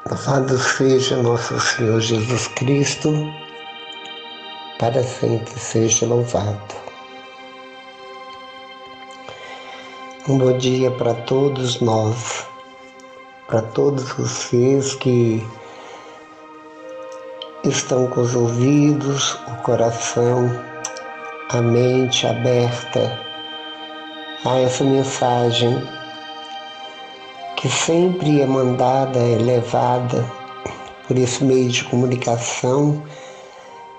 Louvado seja nosso Senhor Jesus Cristo, para sempre seja louvado. Um bom dia para todos nós, para todos vocês que estão com os ouvidos, o coração, a mente aberta a essa mensagem que sempre é mandada, é levada por esse meio de comunicação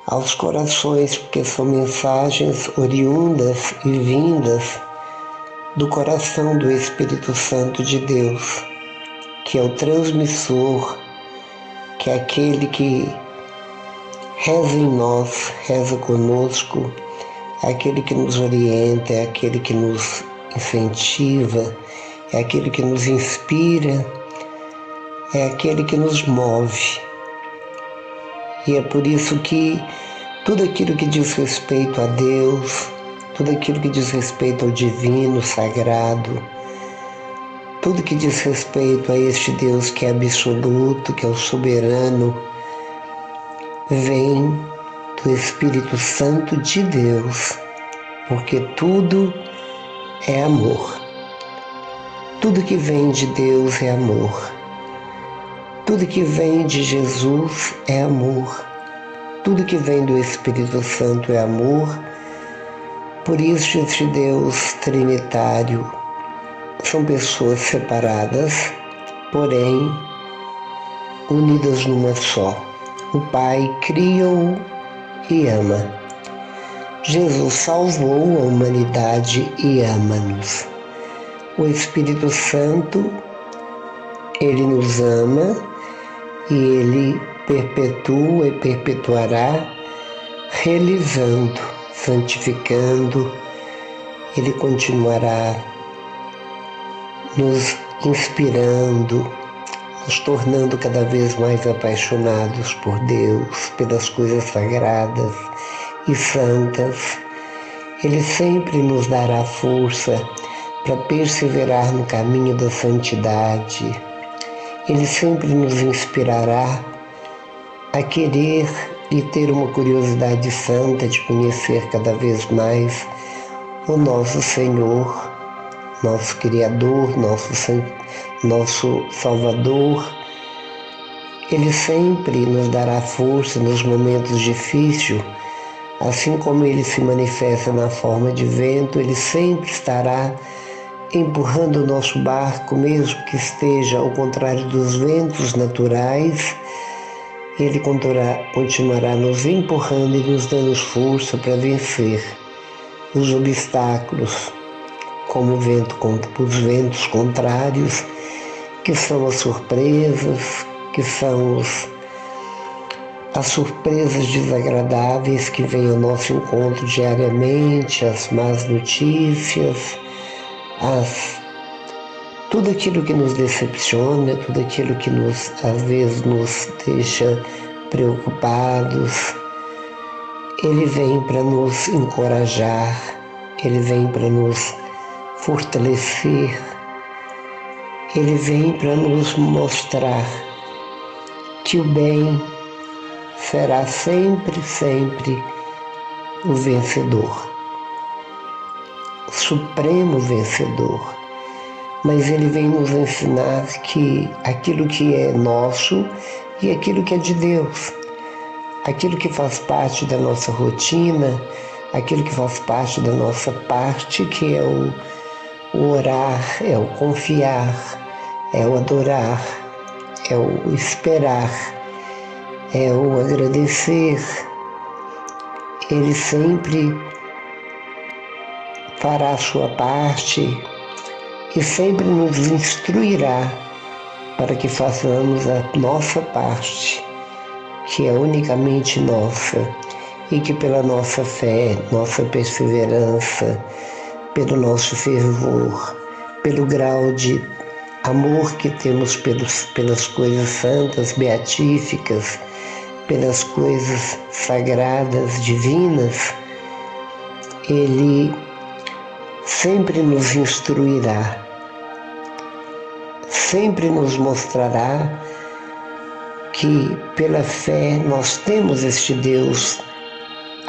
aos corações, porque são mensagens oriundas e vindas do coração do Espírito Santo de Deus, que é o transmissor, que é aquele que reza em nós, reza conosco, é aquele que nos orienta, é aquele que nos incentiva, é aquele que nos inspira, é aquele que nos move. E é por isso que tudo aquilo que diz respeito a Deus, tudo aquilo que diz respeito ao divino, sagrado, tudo que diz respeito a este Deus que é absoluto, que é o soberano, vem do Espírito Santo de Deus, porque tudo é amor. Tudo que vem de Deus é amor. Tudo que vem de Jesus é amor. Tudo que vem do Espírito Santo é amor. Por isso, este Deus trinitário são pessoas separadas, porém unidas numa só. O Pai cria-o e ama. Jesus salvou a humanidade e ama-nos. O Espírito Santo, ele nos ama e ele perpetua e perpetuará, realizando, santificando. Ele continuará nos inspirando, nos tornando cada vez mais apaixonados por Deus, pelas coisas sagradas e santas. Ele sempre nos dará força para perseverar no caminho da santidade. Ele sempre nos inspirará a querer e ter uma curiosidade santa de conhecer cada vez mais o nosso Senhor, nosso Criador, nosso Salvador. Ele sempre nos dará força nos momentos difíceis, assim como ele se manifesta na forma de vento, ele sempre estará empurrando o nosso barco, mesmo que esteja ao contrário dos ventos naturais. Ele continuará nos empurrando e nos dando força para vencer os obstáculos, como os ventos contrários, que são as surpresas, que são as surpresas desagradáveis que vêm ao nosso encontro diariamente, as más notícias, tudo aquilo que nos decepciona, tudo aquilo que às vezes nos deixa preocupados. Ele vem para nos encorajar, ele vem para nos fortalecer, ele vem para nos mostrar que o bem será sempre, sempre o vencedor, o supremo vencedor. Mas ele vem nos ensinar que aquilo que é nosso e aquilo que é de Deus, aquilo que faz parte da nossa rotina, aquilo que faz parte da nossa parte, que é o orar, é o confiar, é o adorar, é o esperar, é o agradecer. Ele sempre fará a sua parte e sempre nos instruirá para que façamos a nossa parte, que é unicamente nossa, e que pela nossa fé, nossa perseverança, pelo nosso fervor, pelo grau de amor que temos pelas coisas santas, beatíficas, pelas coisas sagradas, divinas, ele sempre nos instruirá, sempre nos mostrará que pela fé nós temos este Deus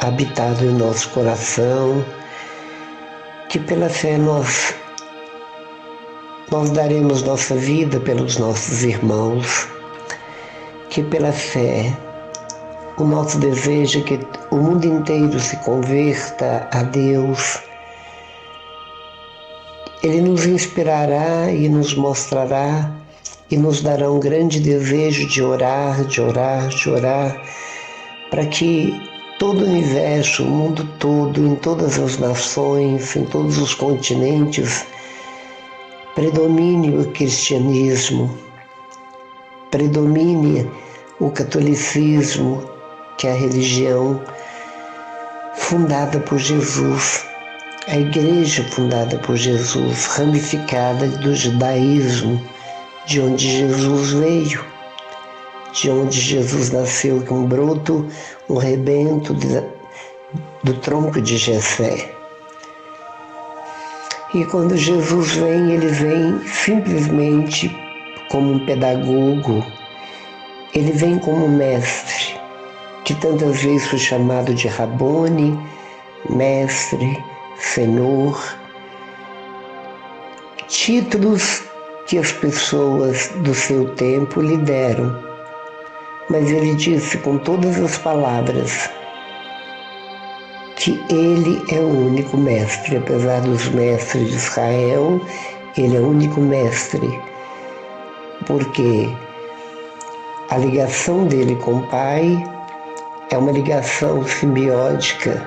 habitado em nosso coração, que pela fé nós daremos nossa vida pelos nossos irmãos, que pela fé o nosso desejo é que o mundo inteiro se converta a Deus. Ele nos inspirará e nos mostrará e nos dará um grande desejo de orar, para que todo o universo, o mundo todo, em todas as nações, em todos os continentes, predomine o cristianismo, predomine o catolicismo, que é a religião fundada por Jesus, a igreja fundada por Jesus, ramificada do judaísmo, de onde Jesus veio, de onde Jesus nasceu, que um broto, um rebento do tronco de Jessé. E quando Jesus vem, ele vem simplesmente como um pedagogo, ele vem como mestre, que tantas vezes foi chamado de Rabone, mestre, Senhor, títulos que as pessoas do seu tempo lhe deram. Mas ele disse com todas as palavras que ele é o único mestre, apesar dos mestres de Israel, ele é o único mestre, porque a ligação dele com o Pai é uma ligação simbiótica,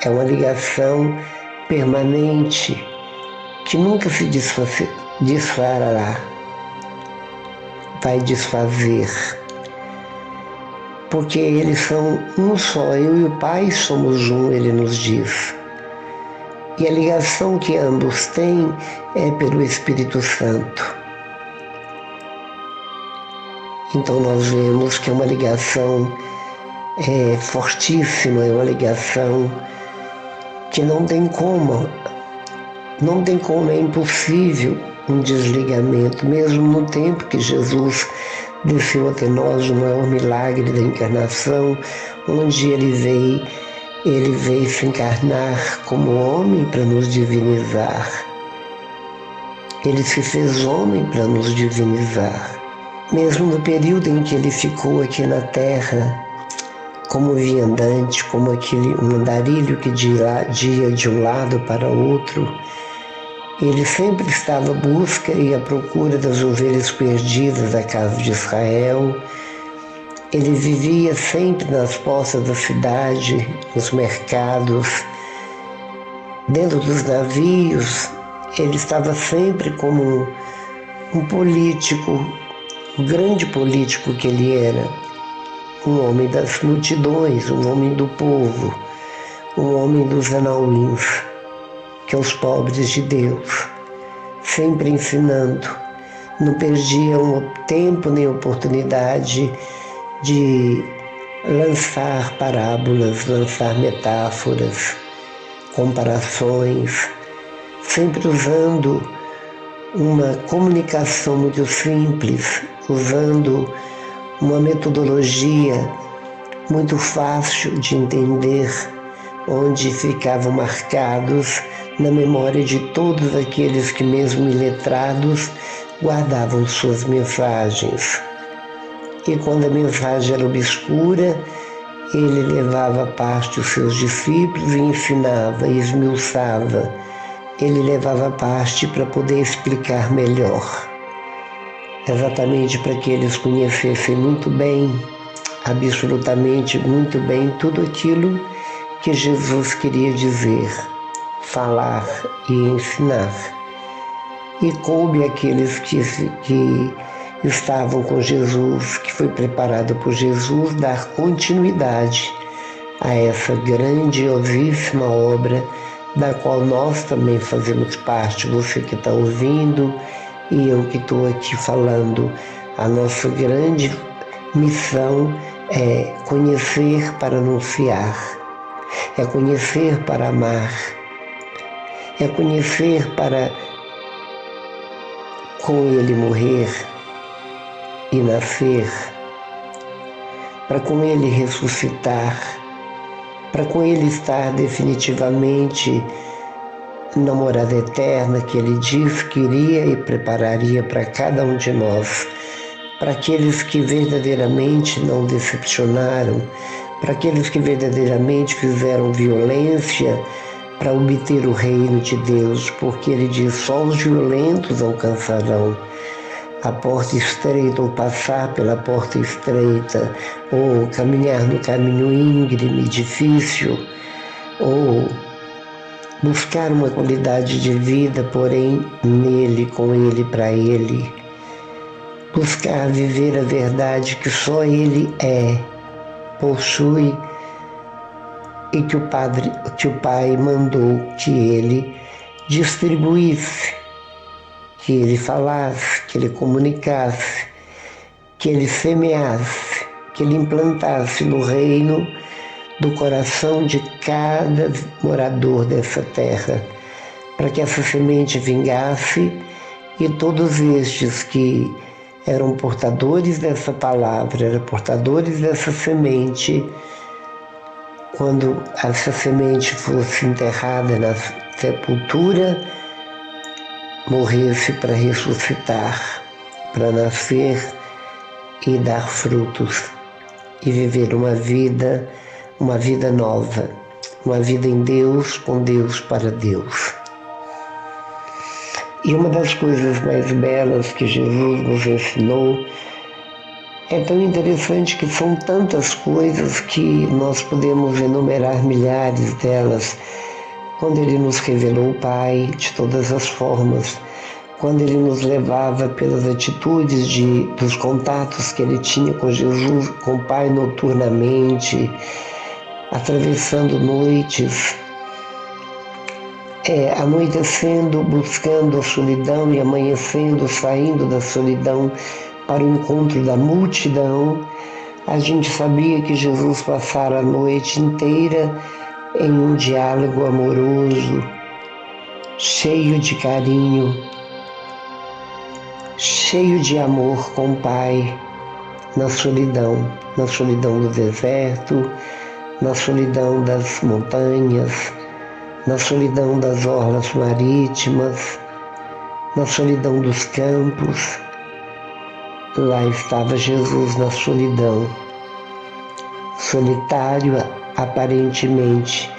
é uma ligação permanente, que nunca se desfará, vai desfazer, porque eles são um só, eu e o Pai somos um, ele nos diz. E a ligação que ambos têm é pelo Espírito Santo. Então nós vemos que é uma ligação fortíssima, é uma ligação que não tem como, é impossível um desligamento, mesmo no tempo que Jesus desceu até nós, o maior milagre da encarnação, onde ele veio se encarnar como homem para nos divinizar. Ele se fez homem para nos divinizar. Mesmo no período em que ele ficou aqui na Terra, como viandante, como um andarilho que dia de um lado para outro, ele sempre estava à busca e à procura das ovelhas perdidas da casa de Israel. Ele vivia sempre nas poças da cidade, nos mercados, dentro dos navios. Ele estava sempre como um político, um grande político que ele era, um homem das multidões, um homem do povo, um homem dos anauins, que é os pobres de Deus, sempre ensinando. Não perdia um tempo nem oportunidade de lançar parábolas, lançar metáforas, comparações, sempre usando uma comunicação muito simples, usando uma metodologia muito fácil de entender, onde ficavam marcados na memória de todos aqueles que, mesmo iletrados, guardavam suas mensagens. E quando a mensagem era obscura, ele levava à parte os seus discípulos e ensinava, e esmiuçava. Ele levava à parte para poder explicar melhor, exatamente para que eles conhecessem muito bem, absolutamente muito bem, tudo aquilo que Jesus queria dizer, falar e ensinar. E coube àqueles que estavam com Jesus, que foi preparado por Jesus, dar continuidade a essa grandiosíssima obra da qual nós também fazemos parte, você que está ouvindo e eu que estou aqui falando. A nossa grande missão é conhecer para anunciar, é conhecer para amar, é conhecer para com ele morrer e nascer para com ele ressuscitar, para com ele estar definitivamente na morada eterna que ele diz que iria e prepararia para cada um de nós, para aqueles que verdadeiramente não decepcionaram, para aqueles que verdadeiramente fizeram violência para obter o reino de Deus, porque ele diz: só os violentos alcançarão a porta estreita, ou passar pela porta estreita, ou caminhar no caminho íngreme e difícil, ou buscar uma qualidade de vida, porém nele, com ele, para ele. Buscar viver a verdade que só ele possui, e que o Pai mandou que ele distribuísse, que ele falasse, que ele comunicasse, que ele semeasse, que ele implantasse no reino do coração de cada morador dessa terra, para que essa semente vingasse e todos estes que eram portadores dessa palavra, eram portadores dessa semente, quando essa semente fosse enterrada na sepultura, morresse para ressuscitar, para nascer e dar frutos e viver uma vida nova, uma vida em Deus, com Deus, para Deus. E uma das coisas mais belas que Jesus nos ensinou é tão interessante que são tantas coisas que nós podemos enumerar milhares delas. Quando ele nos revelou o Pai de todas as formas, quando ele nos levava pelas atitudes dos contatos que ele tinha com Jesus, com o Pai noturnamente, atravessando noites, anoitecendo, buscando a solidão e amanhecendo, saindo da solidão para o encontro da multidão. A gente sabia que Jesus passara a noite inteira em um diálogo amoroso, cheio de carinho, cheio de amor com o Pai, na solidão do deserto, na solidão das montanhas, na solidão das orlas marítimas, na solidão dos campos. Lá estava Jesus na solidão, solitário aparentemente,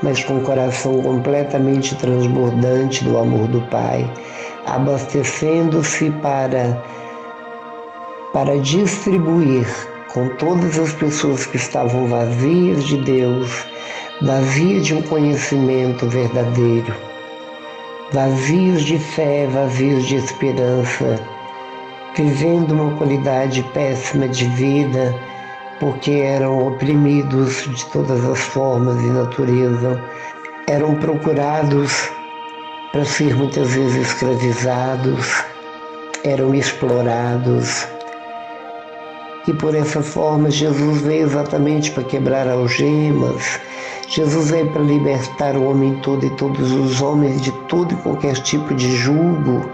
mas com o coração completamente transbordante do amor do Pai, abastecendo-se para distribuir com todas as pessoas que estavam vazias de Deus, vazias de um conhecimento verdadeiro, vazios de fé, vazios de esperança, vivendo uma qualidade péssima de vida, porque eram oprimidos de todas as formas e natureza, eram procurados para ser muitas vezes escravizados, eram explorados. E por essa forma Jesus veio exatamente para quebrar algemas, Jesus veio para libertar o homem todo e todos os homens de todo e qualquer tipo de jugo,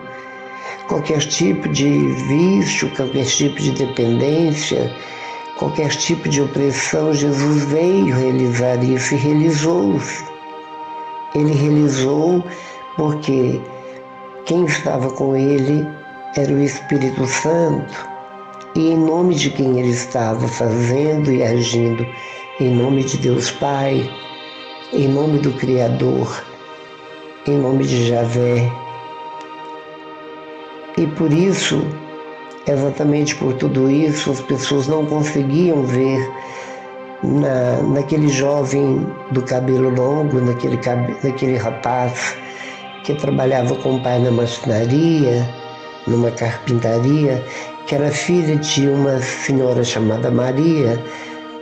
qualquer tipo de vício, qualquer tipo de dependência, qualquer tipo de opressão. Jesus veio realizar isso e realizou-se. Ele realizou porque quem estava com ele era o Espírito Santo, e em nome de quem ele estava fazendo e agindo, em nome de Deus Pai, em nome do Criador, em nome de Javé. E por isso, exatamente por tudo isso, as pessoas não conseguiam ver naquele jovem do cabelo longo, naquele rapaz que trabalhava com o pai na marcenaria, numa carpintaria, que era filha de uma senhora chamada Maria,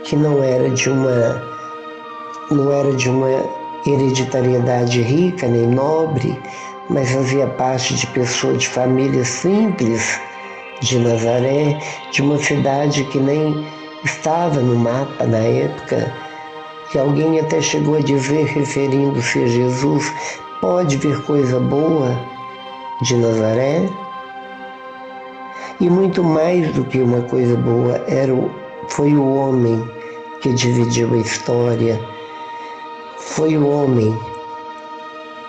que não era de uma hereditariedade rica nem nobre, mas fazia parte de pessoa de família simples de Nazaré, de uma cidade que nem estava no mapa na época, que alguém até chegou a dizer, referindo-se a Jesus: pode vir coisa boa de Nazaré? E muito mais do que uma coisa boa, era o Foi o homem que dividiu a história. Foi o homem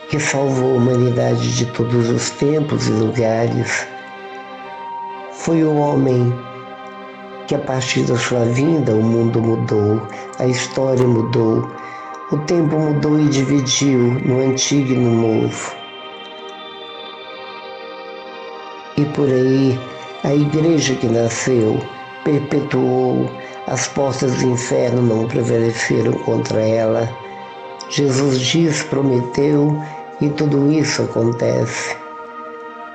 que salvou a humanidade de todos os tempos e lugares. Foi o homem que, a partir da sua vinda, o mundo mudou, a história mudou, o tempo mudou e dividiu no antigo e no novo. E por aí, a igreja que nasceu perpetuou, as portas do inferno não prevaleceram contra ela. Jesus diz, prometeu, e tudo isso acontece.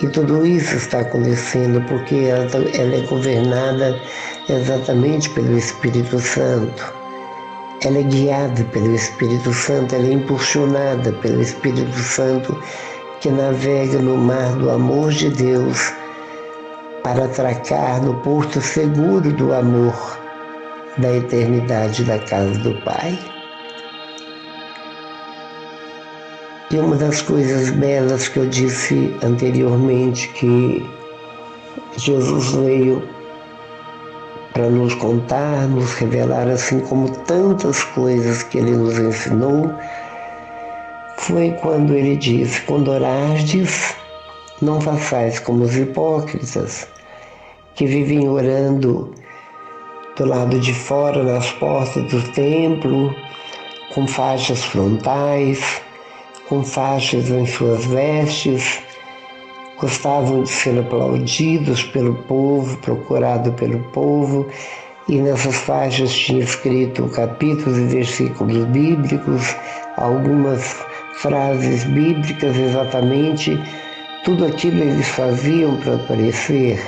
E tudo isso está acontecendo porque ela é governada exatamente pelo Espírito Santo. Ela é guiada pelo Espírito Santo, ela é impulsionada pelo Espírito Santo, que navega no mar do amor de Deus para atracar no porto seguro do amor da eternidade da casa do Pai. E uma das coisas belas que eu disse anteriormente, que Jesus veio para nos contar, nos revelar, assim como tantas coisas que Ele nos ensinou, foi quando Ele disse: quando orardes, não façais como os hipócritas, que vivem orando do lado de fora, nas portas do templo, com faixas frontais, com faixas em suas vestes, gostavam de ser aplaudidos pelo povo, procurado pelo povo, e nessas faixas tinha escrito capítulos e versículos bíblicos, algumas frases bíblicas, exatamente tudo aquilo eles faziam para aparecer,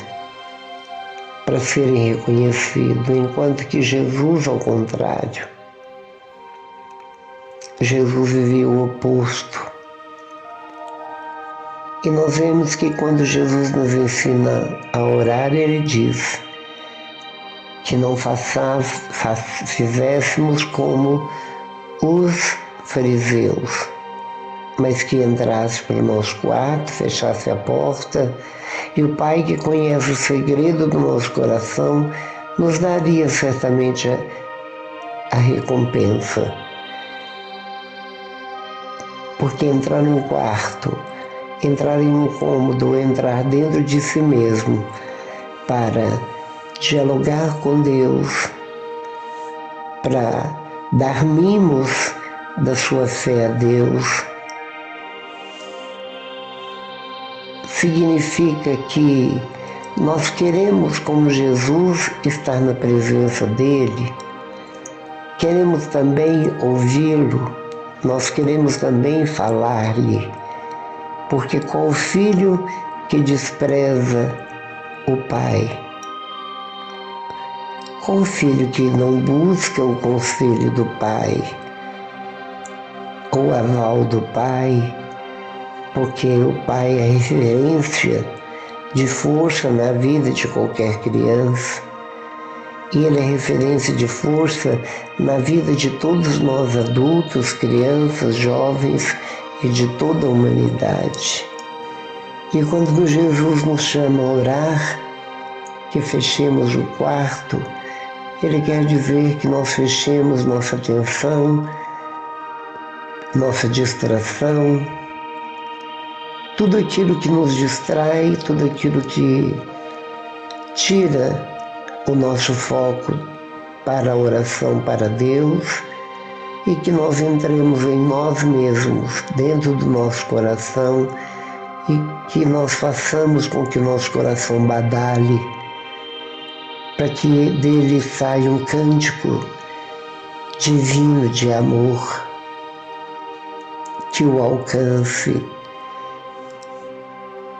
para serem reconhecidos, enquanto que Jesus, ao contrário, Jesus vivia o oposto. E nós vemos que quando Jesus nos ensina a orar, Ele diz que não fizéssemos como os fariseus, mas que entrasse pelo nosso quarto, fechasse a porta, e o Pai, que conhece o segredo do nosso coração, nos daria certamente a recompensa. Porque entrar num quarto, entrar em um cômodo, entrar dentro de si mesmo para dialogar com Deus, para dar mimos da sua fé a Deus, significa que nós queremos, como Jesus, estar na presença dEle, queremos também ouvi-lo, nós queremos também falar-lhe, porque qual filho que despreza o Pai? Qual filho que não busca o conselho do Pai, o aval do Pai? Porque o Pai é referência de força na vida de qualquer criança. E Ele é referência de força na vida de todos nós adultos, crianças, jovens e de toda a humanidade. E quando Jesus nos chama a orar, que fechemos o quarto, Ele quer dizer que nós fechemos nossa atenção, nossa distração, tudo aquilo que nos distrai, tudo aquilo que tira o nosso foco para a oração para Deus, e que nós entremos em nós mesmos, dentro do nosso coração, e que nós façamos com que o nosso coração badale, para que dele saia um cântico divino de amor, que o alcance,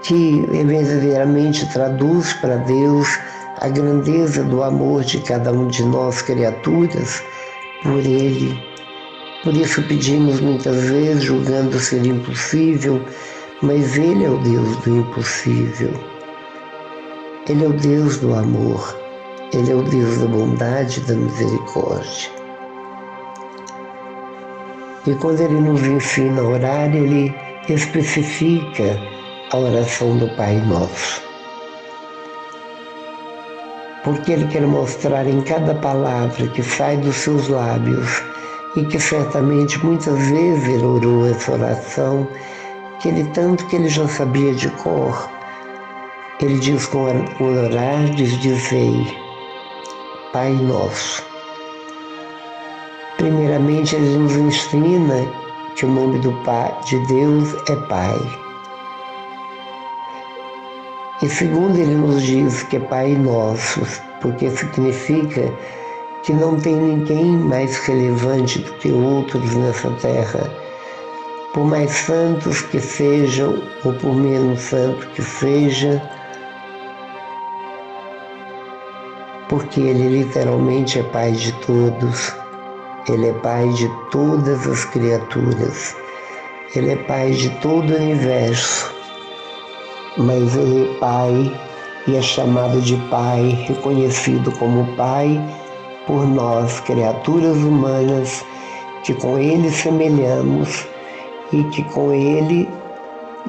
que verdadeiramente traduz para Deus a grandeza do amor de cada um de nós, criaturas, por Ele. Por isso pedimos muitas vezes, julgando ser impossível, mas Ele é o Deus do impossível. Ele é o Deus do amor. Ele é o Deus da bondade e da misericórdia. E quando Ele nos ensina a orar, Ele especifica a oração do Pai Nosso. porque Ele quer mostrar em cada palavra que sai dos seus lábios, e que certamente muitas vezes Ele orou essa oração, tanto que Ele já sabia de cor. Ele diz: com orardes, dizei, Pai Nosso. Primeiramente, Ele nos ensina que o nome de Deus é Pai. E segundo, Ele nos diz que é Pai Nosso, porque significa que não tem ninguém mais relevante do que outros nessa terra. Por mais santos que sejam, ou por menos santo que seja, porque Ele literalmente é Pai de todos. Ele é Pai de todas as criaturas. Ele é Pai de todo o universo. Mas Ele é Pai e é chamado de Pai, reconhecido como Pai por nós, criaturas humanas, que com Ele semelhamos e que com Ele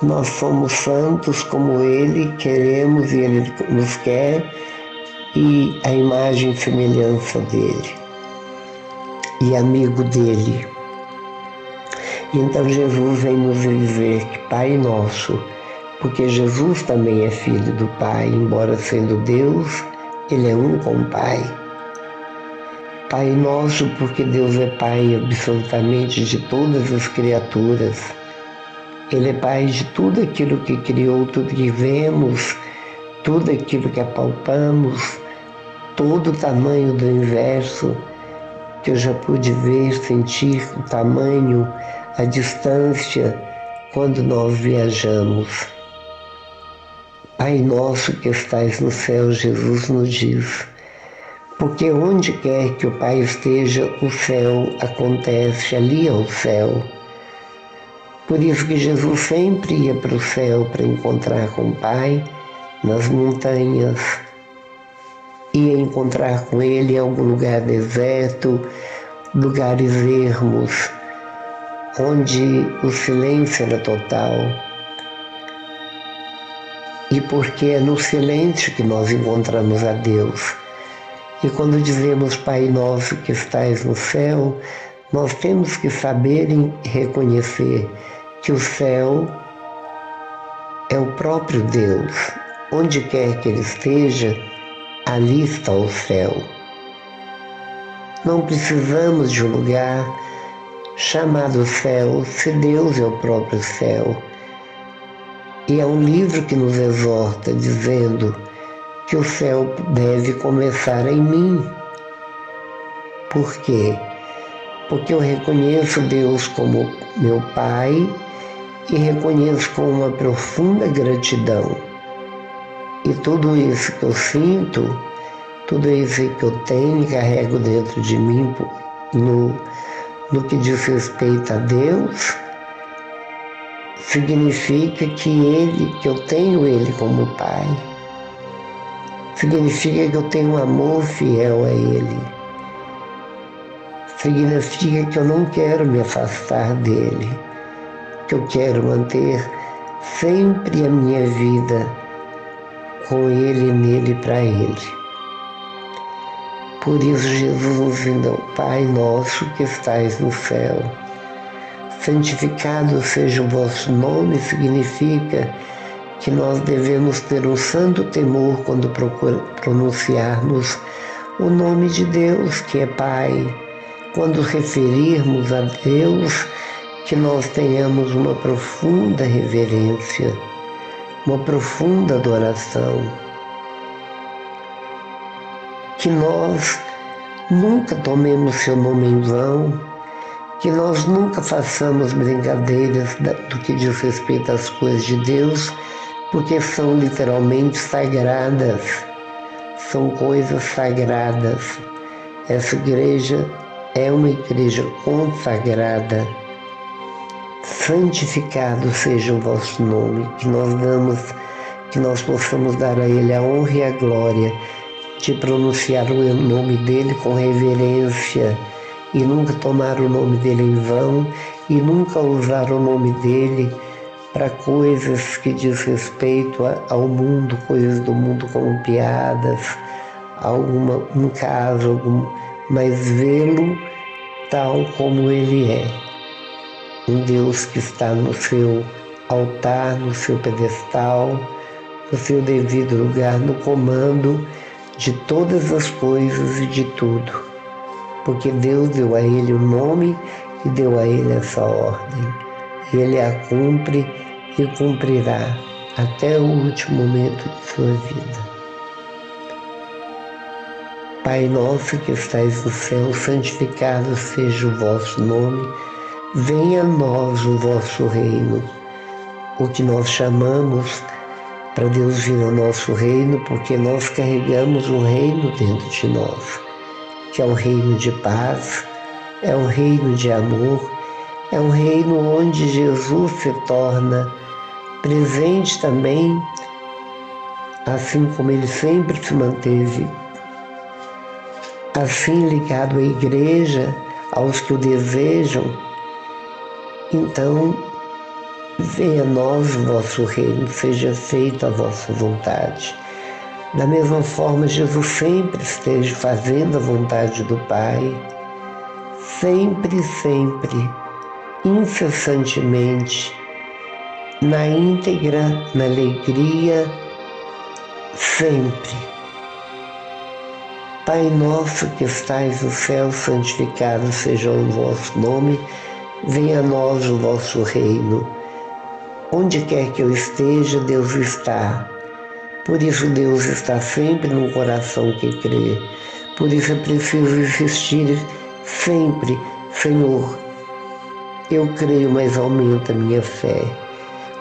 nós somos santos como Ele queremos e Ele nos quer, e a imagem e semelhança dEle, e amigo dEle. Então Jesus vem nos dizer que Pai Nosso, porque Jesus também é filho do Pai, embora sendo Deus, Ele é um com o Pai. Pai Nosso, porque Deus é Pai absolutamente de todas as criaturas. Ele é Pai de tudo aquilo que criou, tudo que vemos, tudo aquilo que apalpamos, todo o tamanho do universo que eu já pude ver, sentir o tamanho, a distância, quando nós viajamos. Pai Nosso que estais no céu, Jesus nos diz, porque onde quer que o Pai esteja, o céu acontece, ali é o céu. Por isso que Jesus sempre ia para o céu para encontrar com o Pai, nas montanhas, ia encontrar com Ele em algum lugar deserto, lugares ermos, onde o silêncio era total. E porque é no silêncio que nós encontramos a Deus. E quando dizemos Pai Nosso que estais no céu, nós temos que saber e reconhecer que o céu é o próprio Deus. Onde quer que Ele esteja, ali está o céu. Não precisamos de um lugar chamado céu, se Deus é o próprio céu. E é um livro que nos exorta, dizendo que o céu deve começar em mim. Por quê? Porque eu reconheço Deus como meu Pai e reconheço com uma profunda gratidão. E tudo isso que eu sinto, tudo isso que eu tenho e carrego dentro de mim no que diz respeito a Deus, significa que eu tenho Ele como Pai. Significa que eu tenho um amor fiel a Ele. Significa que eu não quero me afastar dEle, que eu quero manter sempre a minha vida com Ele, nele, para Ele. Por isso Jesus nos ensina, Pai Nosso que estais no céu, santificado seja o vosso nome, significa que nós devemos ter um santo temor quando pronunciarmos o nome de Deus, que é Pai. Quando referirmos a Deus, que nós tenhamos uma profunda reverência, uma profunda adoração. Que nós nunca tomemos seu nome em vão, que nós nunca façamos brincadeiras do que diz respeito às coisas de Deus, porque são literalmente sagradas, são coisas sagradas. Essa igreja é uma igreja consagrada. Santificado seja o vosso nome, que nós possamos dar a Ele a honra e a glória de pronunciar o nome dEle com reverência e nunca tomar o nome dEle em vão e nunca usar o nome dEle para coisas que diz respeito ao mundo, coisas do mundo como piadas, um caso, mas vê-lo tal como ele é. Um Deus que está no seu altar, no seu pedestal, no seu devido lugar, no comando de todas as coisas e de tudo. Porque Deus deu a ele o nome e deu a ele essa ordem. E ele a cumpre e cumprirá até o último momento de sua vida. Pai nosso que estais no céu, santificado seja o vosso nome. Venha a nós o vosso reino. O que nós chamamos para Deus vir ao nosso reino, porque nós carregamos um reino dentro de nós, que é um reino de paz, é um reino de amor, é um reino onde Jesus se torna presente também, assim como ele sempre se manteve, assim ligado à igreja, aos que o desejam. Então, venha a nós o vosso reino, seja feita a vossa vontade. Da mesma forma, Jesus sempre esteja fazendo a vontade do Pai, sempre, incessantemente, na íntegra, na alegria, sempre. Pai nosso que estais no céu, santificado seja o vosso nome, venha a nós o vosso reino. Onde quer que eu esteja, Deus está. Por isso Deus está sempre no coração que crê. Por isso é preciso insistir sempre, Senhor, eu creio, mas aumenta a minha fé.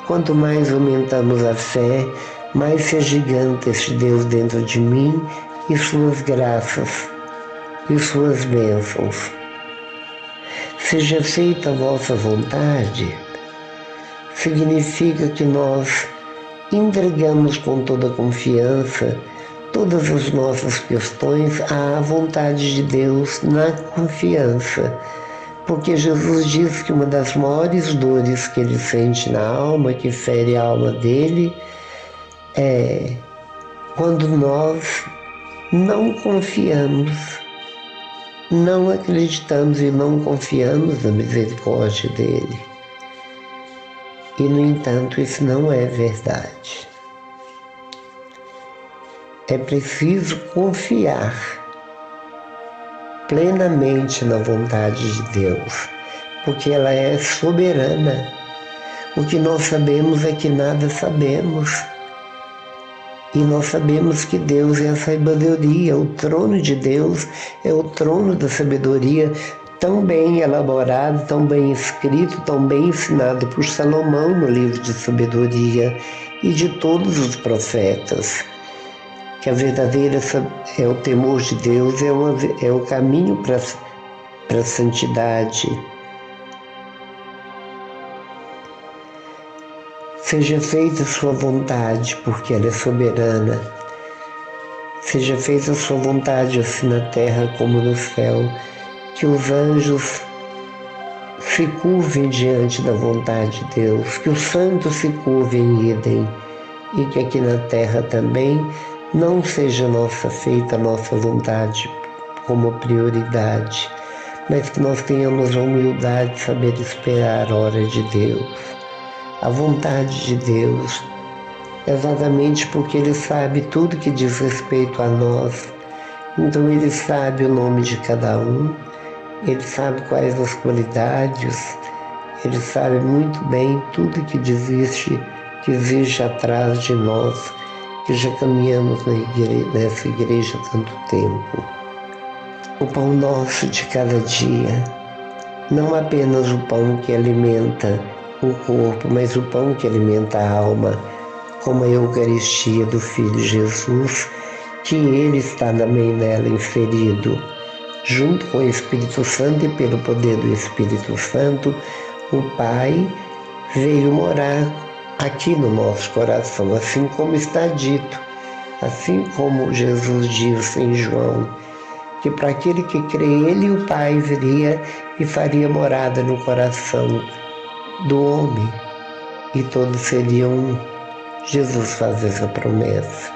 Quanto mais aumentamos a fé, mais se agiganta este Deus dentro de mim e suas graças e suas bênçãos. Seja feita a vossa vontade, significa que nós entregamos com toda confiança todas as nossas questões à vontade de Deus na confiança. Porque Jesus diz que uma das maiores dores que ele sente na alma, que fere a alma dele, é quando nós não confiamos, não acreditamos e não confiamos na misericórdia dele. E, no entanto, isso não é verdade. É preciso confiar plenamente na vontade de Deus, porque ela é soberana. O que nós sabemos é que nada sabemos. E nós sabemos que Deus é a sabedoria, o trono de Deus é o trono da sabedoria, tão bem elaborado, tão bem escrito, tão bem ensinado por Salomão no livro de sabedoria e de todos os profetas. Que a verdadeira é o temor de Deus, é o caminho para a santidade. Seja feita a sua vontade, porque ela é soberana. Seja feita a sua vontade, assim na terra como no céu. Que os anjos se curvem diante da vontade de Deus, que os santos se curvem idem, e que aqui na terra também não seja feita a nossa vontade como prioridade, mas que nós tenhamos a humildade de saber esperar a hora de Deus, a vontade de Deus, exatamente porque Ele sabe tudo que diz respeito a nós. Então Ele sabe o nome de cada um, Ele sabe quais as qualidades, Ele sabe muito bem tudo que existe atrás de nós, que já caminhamos nessa igreja há tanto tempo. O pão nosso de cada dia, não apenas o pão que alimenta o corpo, mas o pão que alimenta a alma, como a Eucaristia do Filho Jesus, que Ele está também nela inserido. Junto com o Espírito Santo e pelo poder do Espírito Santo, o Pai veio morar aqui no nosso coração, assim como está dito, assim como Jesus diz em João, que para aquele que crê Ele, o Pai viria e faria morada no coração do homem, e todos seriam um. Jesus faz essa promessa.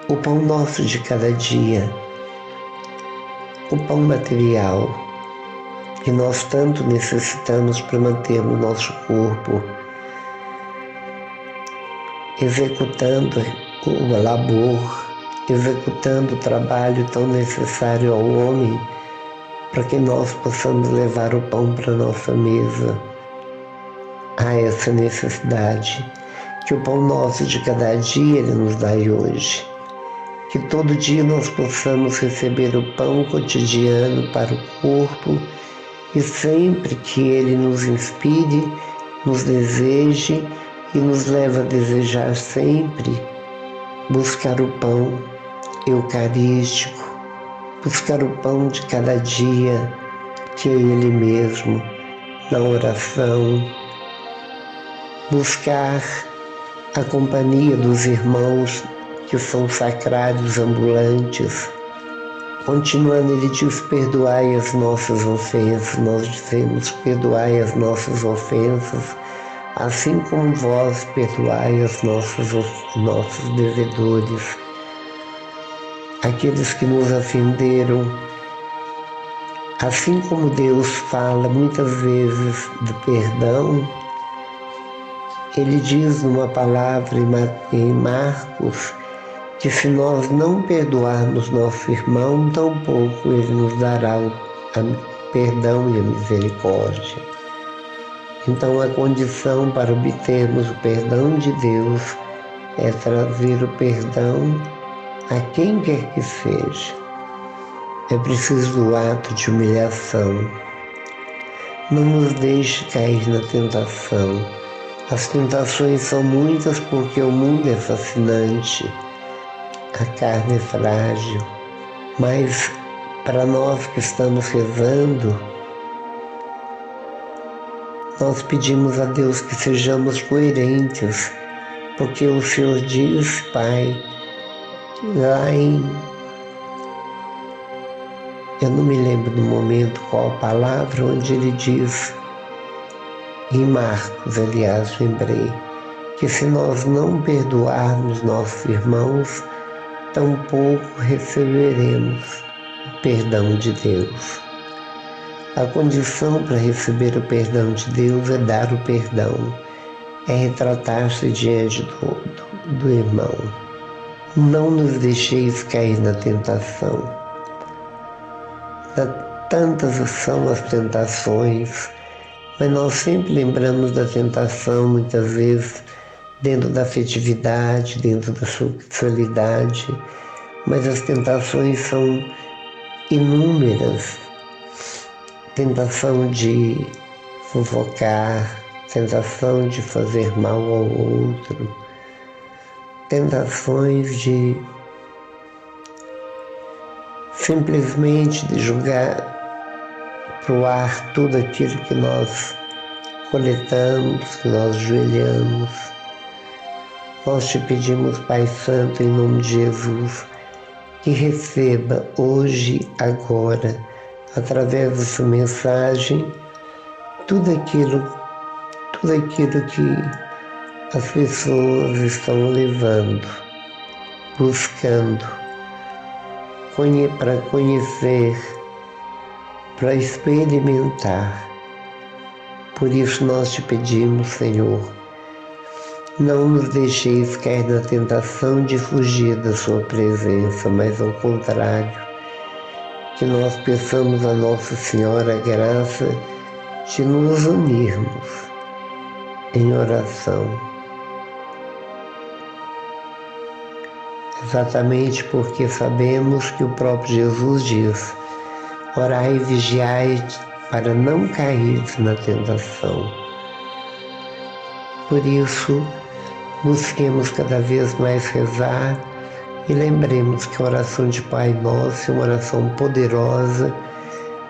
o pão nosso de cada dia, o pão material que nós tanto necessitamos para manter o nosso corpo executando o labor, executando o trabalho tão necessário ao homem para que nós possamos levar o pão para a nossa mesa. Há essa necessidade que o pão nosso de cada dia Ele nos dá hoje. Que todo dia nós possamos receber o pão cotidiano para o corpo e sempre que Ele nos inspire, nos deseje e nos leva a desejar sempre buscar o pão eucarístico, buscar o pão de cada dia, que é Ele mesmo, na oração, buscar a companhia dos irmãos que são sacrários ambulantes. Continuando, Ele diz: perdoai as nossas ofensas. Nós dizemos: perdoai as nossas ofensas, assim como vós perdoai os nossos devedores. Aqueles que nos ofenderam, assim como Deus fala muitas vezes do perdão, Ele diz numa palavra em Marcos que se nós não perdoarmos nosso irmão, tampouco Ele nos dará o perdão e a misericórdia. Então a condição para obtermos o perdão de Deus é trazer o perdão a quem quer que seja. É preciso o ato de humilhação. Não nos deixe cair na tentação. As tentações são muitas porque o mundo é fascinante, a carne é frágil, mas para nós que estamos rezando, nós pedimos a Deus que sejamos coerentes, porque o Senhor diz, Pai, lá eu não me lembro no momento qual palavra, onde Ele diz, em Marcos, aliás, lembrei, que se nós não perdoarmos nossos irmãos, tampouco receberemos o perdão de Deus. A condição para receber o perdão de Deus é dar o perdão, é retratar-se diante do irmão. Não nos deixeis cair na tentação. Tantas são as tentações, mas nós sempre lembramos da tentação, muitas vezes, dentro da afetividade, dentro da sexualidade, mas as tentações são inúmeras. Tentação de fofocar, tentação de fazer mal ao outro, tentações de simplesmente de jogar para o ar tudo aquilo que nós coletamos, que nós ajoelhamos. Nós te pedimos, Pai Santo, em nome de Jesus, que receba hoje, agora, através da sua mensagem, tudo aquilo que as pessoas estão levando, buscando, para conhecer, para experimentar. Por isso nós te pedimos, Senhor, não nos deixeis cair na tentação de fugir da sua presença, mas ao contrário, que nós peçamos a Nossa Senhora a graça de nos unirmos em oração. Exatamente porque sabemos que o próprio Jesus diz: orai e vigiai para não cair na tentação. Por isso, busquemos cada vez mais rezar e lembremos que a oração de Pai Nosso é uma oração poderosa,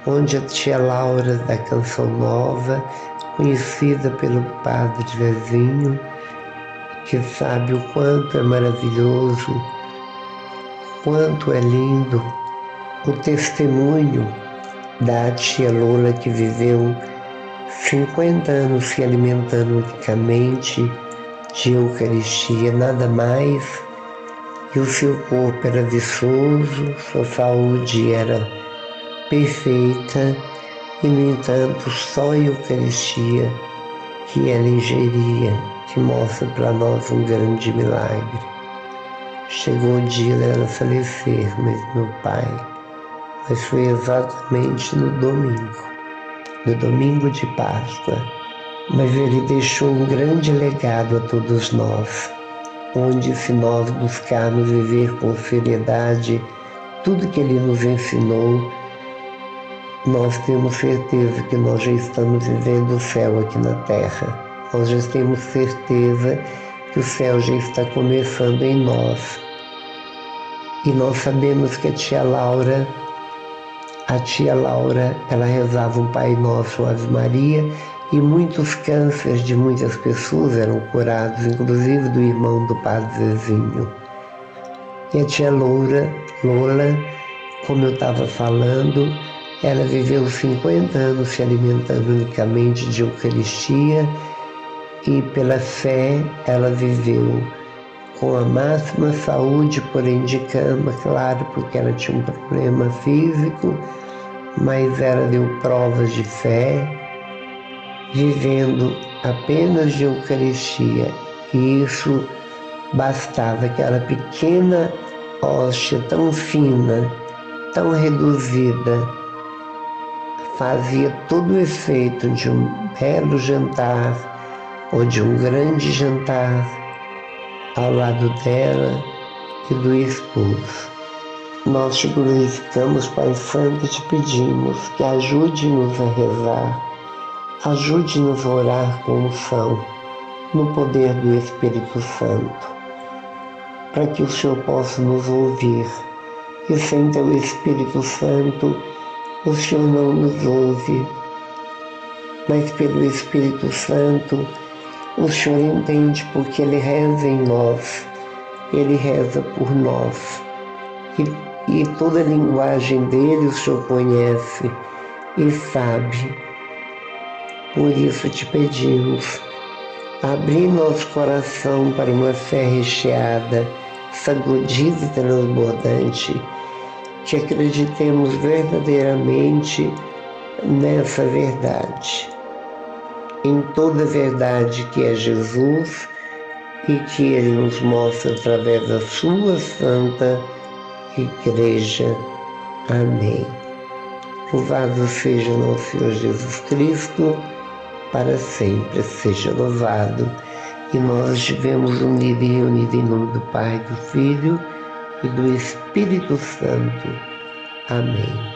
onde a tia Laura da Canção Nova, conhecida pelo Padre Zezinho, que sabe o quanto é maravilhoso, quanto é lindo o testemunho da tia Lola, que viveu 50 anos se alimentando unicamente de Eucaristia, nada mais E o seu corpo era viçoso, sua saúde era perfeita, e no entanto só a Eucaristia que ela ingeria, que mostra para nós um grande milagre. Chegou o dia dela falecer, mas meu pai, mas foi exatamente no domingo de Páscoa. Mas ele deixou um grande legado a todos nós, onde se nós buscarmos viver com seriedade tudo que ele nos ensinou, nós temos certeza que nós já estamos vivendo o céu aqui na terra. Nós já temos certeza que o céu já está começando em nós. E nós sabemos que a tia Laura, ela rezava um Pai Nosso, uma Ave Maria, e muitos cânceres de muitas pessoas eram curados, inclusive do irmão do Padre Zezinho. E a tia Lola, como eu estava falando, ela viveu 50 anos se alimentando unicamente de Eucaristia, e pela fé ela viveu com a máxima saúde, porém de cama, claro, porque ela tinha um problema físico, mas ela deu provas de fé, vivendo apenas de Eucaristia. E isso bastava, aquela pequena hóstia tão fina, tão reduzida, fazia todo o efeito de um belo jantar ou de um grande jantar ao lado dela e do esposo. Nós te glorificamos, Pai Santo, e te pedimos que ajude-nos a rezar, ajude-nos a orar com unção, no poder do Espírito Santo, para que o Senhor possa nos ouvir. E sem teu Espírito Santo, o Senhor não nos ouve, mas pelo Espírito Santo, o Senhor entende, porque Ele reza em nós, Ele reza por nós. E toda a linguagem dele o Senhor conhece e sabe. Por isso te pedimos, abrir nosso coração para uma fé recheada, sacudida e transbordante, que acreditemos verdadeiramente nessa verdade, em toda a verdade que é Jesus e que Ele nos mostra através da sua santa Igreja. Amém. Louvado seja nosso Senhor Jesus Cristo, para sempre seja louvado. E nós estivemos unidos e reunidos em nome do Pai, do Filho e do Espírito Santo. Amém.